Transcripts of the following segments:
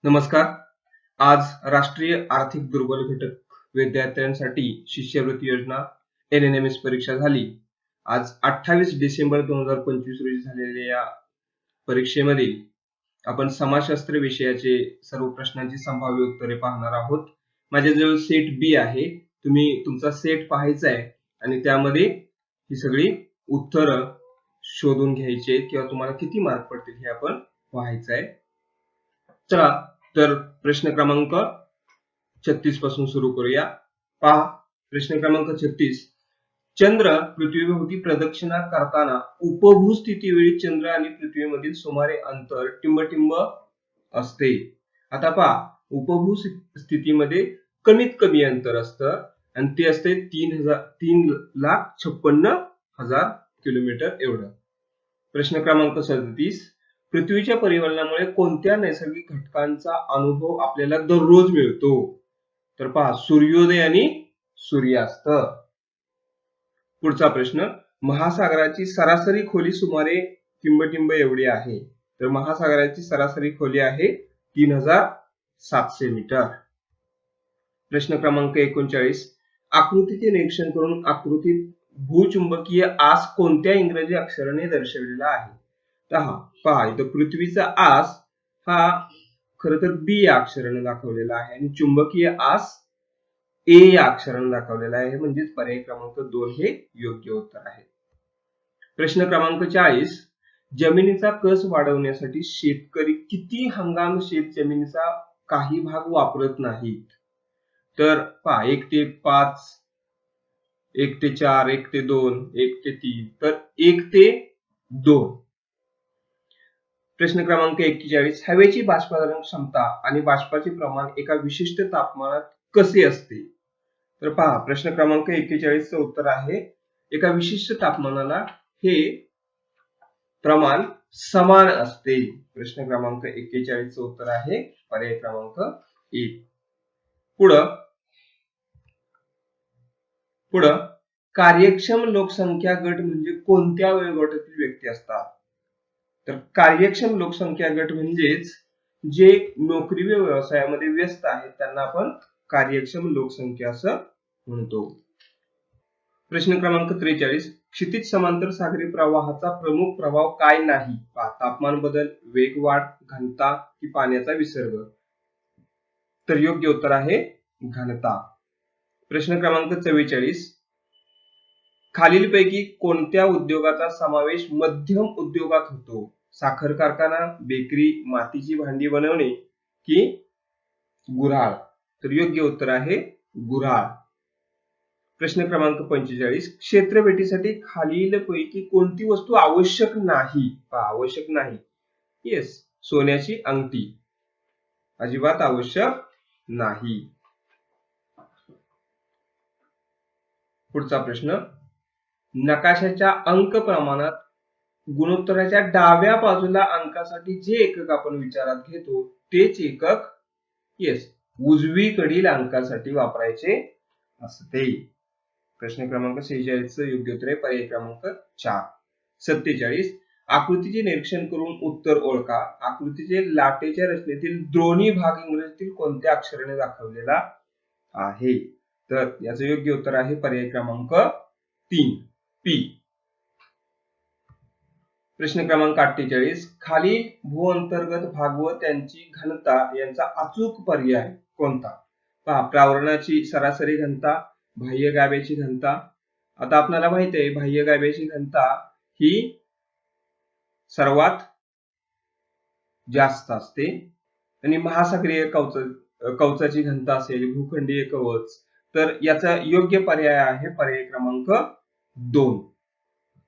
नमस्कार. आज राष्ट्रीय आर्थिक दुर्बल घटक विद्यार्थ्यांसाठी शिष्यवृत्ती योजना NNMS परीक्षा झाली. आज 28 डिसेंबर 2025 रोजी झालेल्या या परीक्षेमध्ये आपण समाजशास्त्र विषयाचे सर्व प्रश्नांची संभाव्य उत्तरे पाहणार आहोत. माझ्याजवळ सेट बी आहे. तुम्ही तुमचा सेट पाहायचा आहे आणि त्यामध्ये ही सगळी उत्तरं शोधून घ्यायची आहेत किंवा तुम्हाला किती मार्क पडतील हे आपण पाहायचं आहे. चला तर प्रश्न क्रमांक 36 पासून सुरू करूया. पहा प्रश्न क्रमांक 36. चंद्र पृथ्वीभोवती प्रदक्षिणा करताना उपभू स्थितीवेळी चंद्र आणि पृथ्वीमधील सुमारे अंतर टिंब असते. आता पहा उपभू स्थितीमध्ये कमीत कमी अंतर असतं आणि ते असते 3,56,000 किलोमीटर एवढं. प्रश्न क्रमांक 37. पृथ्वीच्या परिवलनामुळे कोणत्या नैसर्गिक घटकांचा अनुभव आपल्याला दररोज मिळतो? तर पहा सूर्योदय आणि सूर्यास्त. पुढचा प्रश्न. महासागराची सरासरी खोली सुमारे टिंब एवढी आहे. तर महासागराची सरासरी खोली आहे 3,700 मीटर. प्रश्न क्रमांक 39. आकृतीचे निरीक्षण करून आकृतीत भूचुंबकीय आस कोणत्या इंग्रजी अक्षराने दर्शविलेला आहे? पहा इथं पृथ्वीचा आस हा खरं तर बी या अक्षराने दाखवलेला आहे आणि चुंबकीय आस ए या अक्षराने दाखवलेला आहे. म्हणजेच पर्याय क्रमांक 2 हे योग्य उत्तर आहे. प्रश्न क्रमांक 40. जमिनीचा कस वाढवण्यासाठी शेतकरी किती हंगाम शेत जमिनीचा काही भाग वापरत नाहीत? तर पहा 1 ते 5, 1 ते 4, 1 ते 2, 1 ते 3, तर 1 ते 2. प्रश्न क्रमांक 41. हवेची बाष्पीभवन क्षमता आणि बाष्पाचे प्रमाण एका विशिष्ट तापमानात कसे असते? तर पहा प्रश्न क्रमांक 41 चं उत्तर आहे एका विशिष्ट तापमानाला हे प्रमाण समान असते. प्रश्न क्रमांक 41 चं उत्तर आहे पर्याय क्रमांक 1. पुढं कार्यक्षम लोकसंख्या गट म्हणजे कोणत्या वयोगटातील व्यक्ती असतात? तर कार्यक्षम लोकसंख्या गट म्हणजेच जे नोकरी व्यवसायामध्ये व्यस्त आहेत त्यांना आपण कार्यक्षम लोकसंख्या असं म्हणतो. प्रश्न क्रमांक 43. क्षितिज समांतर सागरी प्रवाहाचा प्रमुख प्रभाव काय नाही? तापमान बदल, वेगवाढ, घनता की पाण्याचा विसर्ग? तर योग्य उत्तर आहे घनता. प्रश्न क्रमांक 44. खालीलपैकी कोणत्या उद्योगाचा समावेश मध्यम उद्योगात होतो? साखर कारखाना, बेकरी, मातीची भांडी बनवणे की गुऱ्हाळ? तर योग्य उत्तर आहे गुऱ्हाळ. प्रश्न क्रमांक 45. क्षेत्रपेटीसाठी खालीलपैकी कोणती वस्तू आवश्यक नाही? आवश्यक नाही. येस, सोन्याची अंगठी अजिबात आवश्यक नाही. पुढचा प्रश्न. नकाशाच्या अंक प्रमाणात गुणोत्तराच्या डाव्या बाजूला अंकासाठी जे एकक आपण विचारात घेतो तेच एकक उजवीकडील अंकासाठी वापरायचे असते. प्रश्न क्रमांक 46 चं योग्य उत्तर आहे पर्याय क्रमांक 4. 47. आकृतीचे निरीक्षण करून उत्तर ओळखा. आकृतीचे लाटेच्या रचनेतील दोन्ही भाग इंग्रजीतील कोणत्या अक्षराने दाखवलेला आहे? तर याचं योग्य उत्तर आहे पर्याय क्रमांक 3 पी. प्रश्न क्रमांक 48. खालील भूअंतर्गत भाग व त्यांची घनता यांचा अचूक पर्याय कोणता? पहा प्रावरणाची सरासरी घनता, बाह्य गाभ्याची घनता. आता आपल्याला माहित आहे बाह्य गाभ्याची घनता ही सर्वात जास्त असते आणि महासागरीय कवचाची घनता असेल, भूखंडीय कवच, तर याचा योग्य पर्याय आहे पर्याय क्रमांक 2.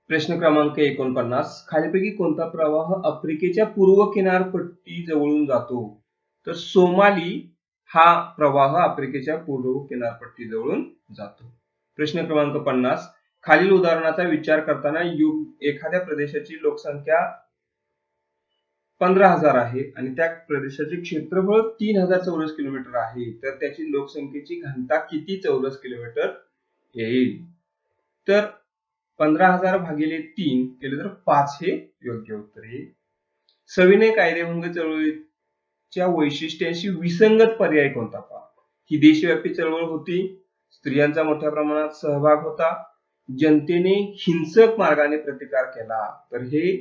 प्रश्न क्रमांक 49. खालीलपैकी कोणता प्रवाह आफ्रिकेच्या पूर्व किनारपट्टी जवळून जातो? तर सोमाली हा प्रवाह आफ्रिकेच्या पूर्व किनारपट्टी जवळून जातो. प्रश्न क्रमांक 50. खालील उदाहरणाचा विचार करताना एखाद्या प्रदेशाची लोकसंख्या 15,000 आहे आणि त्या प्रदेशाचे क्षेत्रफळ 3,000 चौरस किलोमीटर आहे, तर त्याची लोकसंख्येची घनता किती चौरस किलोमीटर येईल? तर 15,000 भागिले 3 केले तर 5 हे योग्य उत्तर येईल. सविनय कायदेभंग चळवळीत च्या वैशिष्ट्यांशी विसंगत पर्याय कोणता पहा. ही देशव्यापी चळवळ होती, स्त्रियांचा मोठ्या प्रमाणात सहभाग होता, जनतेने हिंसक मार्गाने प्रतिकार केला, तर हे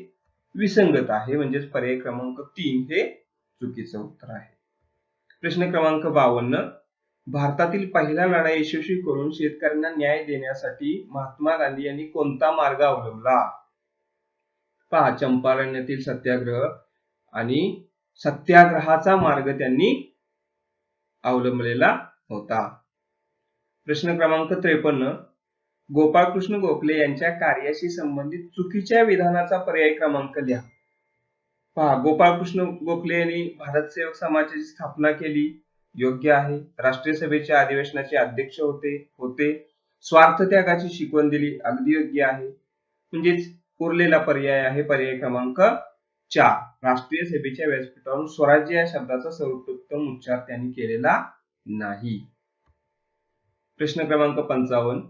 विसंगत आहे, म्हणजेच पर्याय क्रमांक 3 हे चुकीचं उत्तर आहे. प्रश्न क्रमांक 52, भारतातील पहिला लढा यशस्वी करून शेतकऱ्यांना न्याय देण्यासाठी महात्मा गांधी यांनी कोणता मार्ग अवलंबला. पहा, चंपारण येथील सत्याग्रह आणि सत्याग्रहाचा मार्ग त्यांनी अवलंबलेला होता. प्रश्न क्रमांक 53, गोपाळकृष्ण गोखले यांच्या कार्याशी संबंधित चुकीच्या विधानाचा पर्याय क्रमांक लिहा. पहा, गोपाळकृष्ण गोखले यांनी भारत सेवक समाजाची स्थापना केली, योग्य आहे. राष्ट्रीय सभेच्या अधिवेशनाचे अध्यक्ष होते. स्वार्थ त्यागाची शिकवण दिली, अगदी योग्य आहे. म्हणजेच उरलेला पर्याय आहे पर्याय क्रमांक 4. राष्ट्रीय सभेच्या व्यासपीठावरून स्वराज्य या शब्दाचा सर्वोत्तम उच्चार त्यांनी केलेला नाही. प्रश्न क्रमांक 55,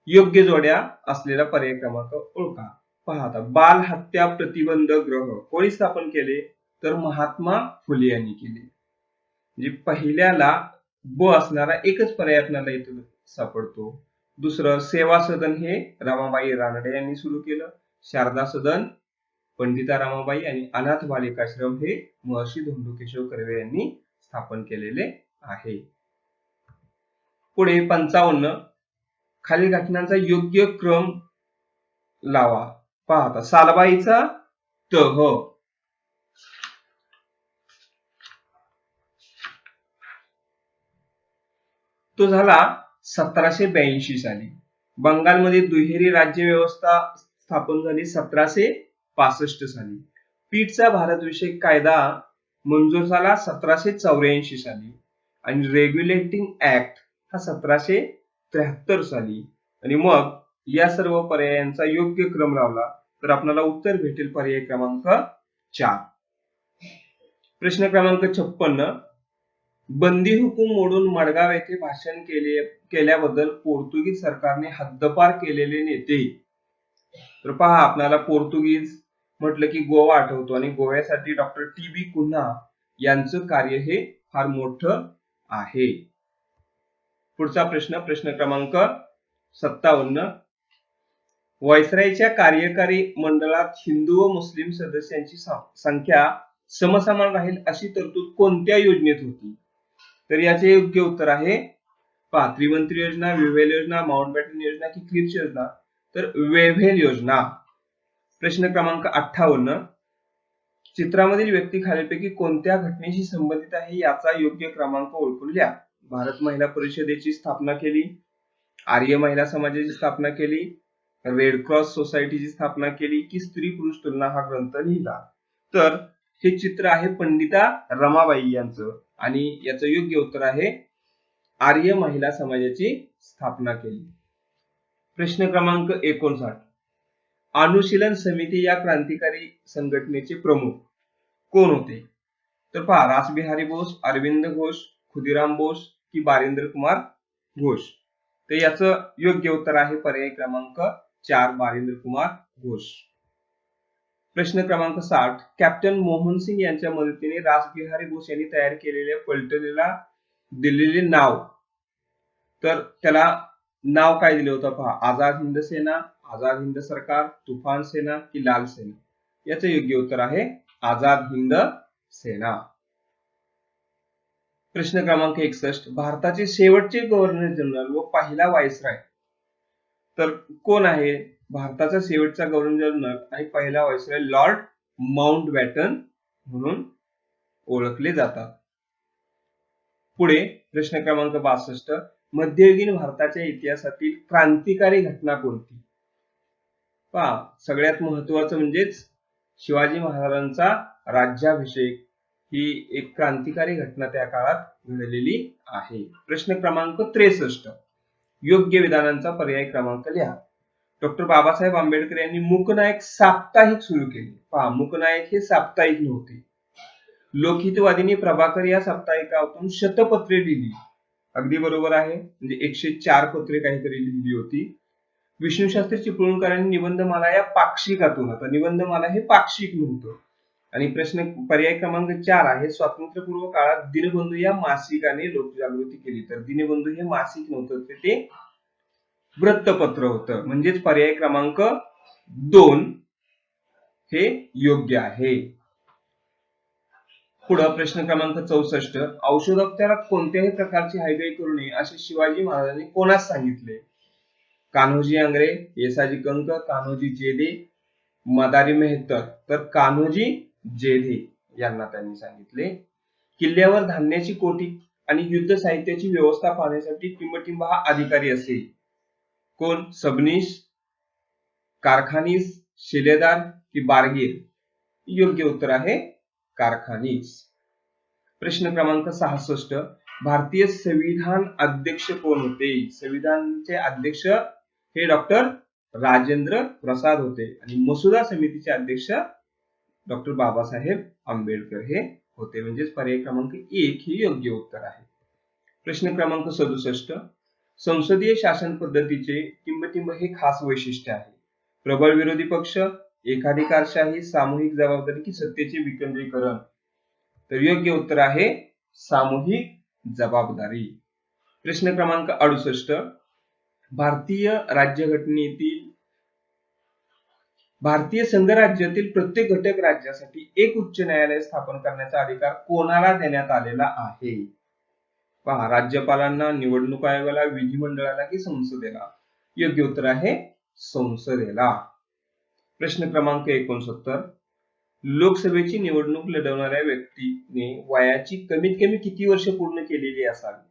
योग्य जोड्या असलेला पर्याय क्रमांक ओळखा. पहा आता, बाल हत्या प्रतिबंध ग्रह कोणी स्थापन केले, तर महात्मा फुले यांनी केले. म्हणजे पहिल्याला ब असणारा एकच पर्याय आपल्याला इथून सापडतो. दुसरं, सेवा सदन हे रमाबाई रानडे यांनी सुरू केलं. शारदा सदन पंडिता रमाबाई आणि अनाथ बालिकाश्रम हे महर्षी धोंडो केशव कर्वे यांनी स्थापन केलेले आहे. पुढे 55, खालील घटनांचा योग्य क्रम लावा. पहा आता, सालबाईचा तह तो झाला 1782 साली. बंगालमध्ये दुहेरी राज्य व्यवस्था स्थापन झाली 1765 साली. पीठचा भारतविषयक कायदा मंजूर झाला 1784 साली आणि रेग्युलेटिंग ऍक्ट हा 1773 साली. आणि मग या सर्व पर्यायांचा योग्य क्रम लावला तर आपल्याला उत्तर भेटेल पर्याय क्रमांक 4. प्रश्न क्रमांक 56, बंदी हुकूम मोडून मडगाव येथे भाषण केल्याबद्दल पोर्तुगीज सरकारने हद्दपार केलेले नेते. तर पहा, आपल्याला पोर्तुगीज म्हटलं की गोवा आठवतो आणि गोव्यासाठी डॉक्टर टी.बी. कुन्हा यांचं कार्य हे फार मोठं आहे. पुढचा प्रश्न क्रमांक 57, व्हाईसरायच्या कार्यकारी मंडळात हिंदू व मुस्लिम सदस्यांची संख्या समसमान राहील अशी तरतूद कोणत्या योजनेत होती. तर याचे योग्य उत्तर आहे पहा, त्रिमंत्री योजना, वेव्हेल योजना, माउंटबॅटन योजना की क्रिप्स योजना. तर वेव्हेल योजना. प्रश्न क्रमांक 58, चित्रामधील व्यक्ती खालीलपैकी कोणत्या घटनेशी संबंधित आहे याचा योग्य क्रमांक ओळखून लिहा. भारत महिला परिषदेची स्थापना केली, आर्य महिला समाजाची स्थापना केली, रेड क्रॉस सोसायटीची स्थापना केली की स्त्री पुरुष तुलना हा ग्रंथ लिहिला. तर हे चित्र आहे पंडिता रमाबाई यांचं आणि याचं योग्य उत्तर आहे आर्य महिला समाजाची स्थापना केली. प्रश्न क्रमांक 59, अनुशीलन समिती या क्रांतिकारी संघटनेचे प्रमुख कोण होते. तर पहा, रासबिहारी बोस, अरविंद घोष, खुदीराम बोस की बारिंद्र कुमार घोष. तर याचं योग्य उत्तर आहे पर्याय क्रमांक 4, बारिंद्र कुमार घोष. प्रश्न क्रमांक 60, कॅप्टन मोहन सिंग यांच्या मदतीने रासबिहारी बोस यांनी तयार केलेल्या पलटणीला दिलेले नाव. तर त्याला नाव काय दिले होतं पहा, आझाद हिंद सेना, आझाद हिंद सरकार, तुफान सेना की लाल सेना. याचं योग्य उत्तर आहे आझाद हिंद सेना. प्रश्न क्रमांक 61, भारताचे शेवटचे गव्हर्नर जनरल व पहिला व्हाईसराय तर कोण आहे. भारताचा शेवटचा गव्हर्नर जनरल आणि पहिला व्हाईसराय लॉर्ड माउंटबॅटन म्हणून ओळखले जातात. पुढे प्रश्न क्रमांक 62, मध्ययुगीन भारताच्या इतिहासातील क्रांतिकारी घटना कोणती. पहा, सगळ्यात महत्वाचं म्हणजेच शिवाजी महाराजांचा राज्याभिषेक ही एक क्रांतिकारी घटना त्या काळात घडलेली आहे. प्रश्न क्रमांक 63, योग्य विधानांचा पर्याय क्रमांक लिहा. डॉक्टर बाबासाहेब आंबेडकर यांनी मूकनायक साप्ताहिक सुरू केले. पहा, मूकनायक हे साप्ताहिक नव्हते. लोकहितवादींनी प्रभाकर या साप्ताहिकातून शतपत्रे लिहिली. अगदी बरोबर आहे, म्हणजे 104 पत्रे काहीतरी लिहिली होती. विष्णूशास्त्री चिपळूणकरांनी निबंधमाला या पाक्षिकातून, आता निबंधमाला हे पाक्षिक नव्हतं, आणि प्रश्न पर्याय क्रमांक 4 आहे, स्वातंत्र्यपूर्व काळात दीनबंधू या मासिकाने लोकजागृती केली. तर दीनबंधू हे मासिक नव्हतं, ते वृत्तपत्र होतं. म्हणजेच पर्याय क्रमांक 2 हे योग्य आहे. पुढं प्रश्न क्रमांक 64, औषधोपचारात कोणत्याही प्रकारची हयगय करू नये असे शिवाजी महाराजांनी कोणास सांगितले? कान्होजी आंग्रे, येसाजी कंक, कान्होजी जेधे, मदारी मेहतर. तर कान्होजी जेधे यांना त्यांनी सांगितले. किल्ल्यावर धान्याची कोठी आणि युद्ध साहित्याची व्यवस्था पाहण्यासाठी टिंबटिंब हा अधिकारी असे. कोण? सबनीस, कारखानीस, शिलेदार की बारगीर? योग्य उत्तर आहे कारखानीस. प्रश्न क्रमांक 66, भारतीय संविधान अध्यक्ष कोण होते? संविधानाचे अध्यक्ष हे डॉक्टर राजेंद्र प्रसाद होते आणि मसुदा समितीचे अध्यक्ष डॉक्टर बाबासाहेब आंबेडकर हे होते. म्हणजेच पर्याय क्रमांक 1 हे योग्य उत्तर आहे. प्रश्न क्रमांक 67, संसदीय शासन पद्धतीचे टिंबटिंब हे खास वैशिष्ट्य आहे. प्रबळ विरोधी पक्ष, एकाधिकारशाही, सामूहिक जबाबदारी की सत्तेचे विकेंद्रीकरण? तर योग्य उत्तर आहे सामूहिक जबाबदारी. प्रश्न क्रमांक 68, भारतीय संघराज्यातील प्रत्येक घटक राज्यासाठी एक उच्च न्यायालय स्थापन करण्याचा अधिकार कोणाला देण्यात आलेला आहे? पहा, राज्यपालांना, निवडणूक आयोगाला, विधिमंडळाला की संसदेला? योग्य उत्तर आहे संसदेला. प्रश्न क्रमांक 69, लोकसभेची निवडणूक लढवणाऱ्या व्यक्तीने वयाची कमीत कमी किती वर्ष पूर्ण केलेली असावी?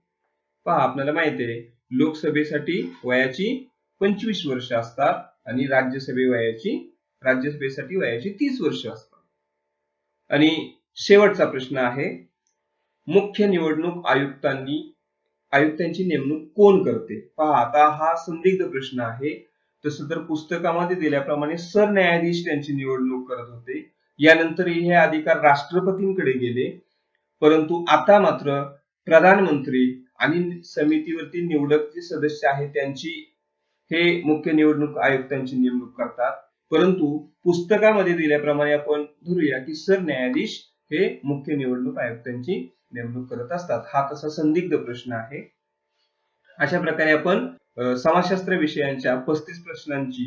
पहा, आपल्याला माहिती आहे लोकसभेसाठी वयाची 25 वर्ष असतात आणि राज्यसभेसाठी वयाची 30 वर्ष असतात. आणि शेवटचा प्रश्न आहे, मुख्य निवडणूक आयुक्तांची नेमणूक कोण करते? पहा, आता हा संदिग्ध प्रश्न आहे. तसं तर पुस्तकामध्ये दिल्याप्रमाणे सरन्यायाधीश त्यांची निवडणूक करत होते. यानंतर हे अधिकार राष्ट्रपतींकडे गेले, परंतु आता मात्र प्रधानमंत्री आणि समितीवरती निवडक जे सदस्य आहेत त्यांची हे मुख्य निवडणूक आयुक्तांची नेमणूक करतात. परंतु पुस्तकामध्ये दिल्याप्रमाणे आपण धरूया की सरन्यायाधीश हे मुख्य निवडणूक आयुक्तांची नेमणूक करत असतात. हा तसा संदिग्ध प्रश्न आहे. अशा प्रकारे आपण समाजशास्त्र विषयांच्या 35 प्रश्नांची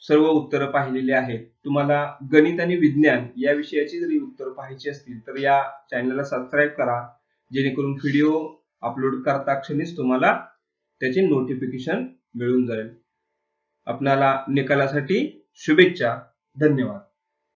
सर्व उत्तरं पाहिलेली आहेत. तुम्हाला गणित आणि विज्ञान या विषयाची जरी उत्तरं पाहायची असतील तर या चॅनलला सबस्क्राईब करा, जेणेकरून व्हिडिओ अपलोड करता क्षणीच तुम्हाला त्याचे नोटिफिकेशन मिळून जाईल. आपणाला निकालासाठी शुभेच्छा. धन्यवाद.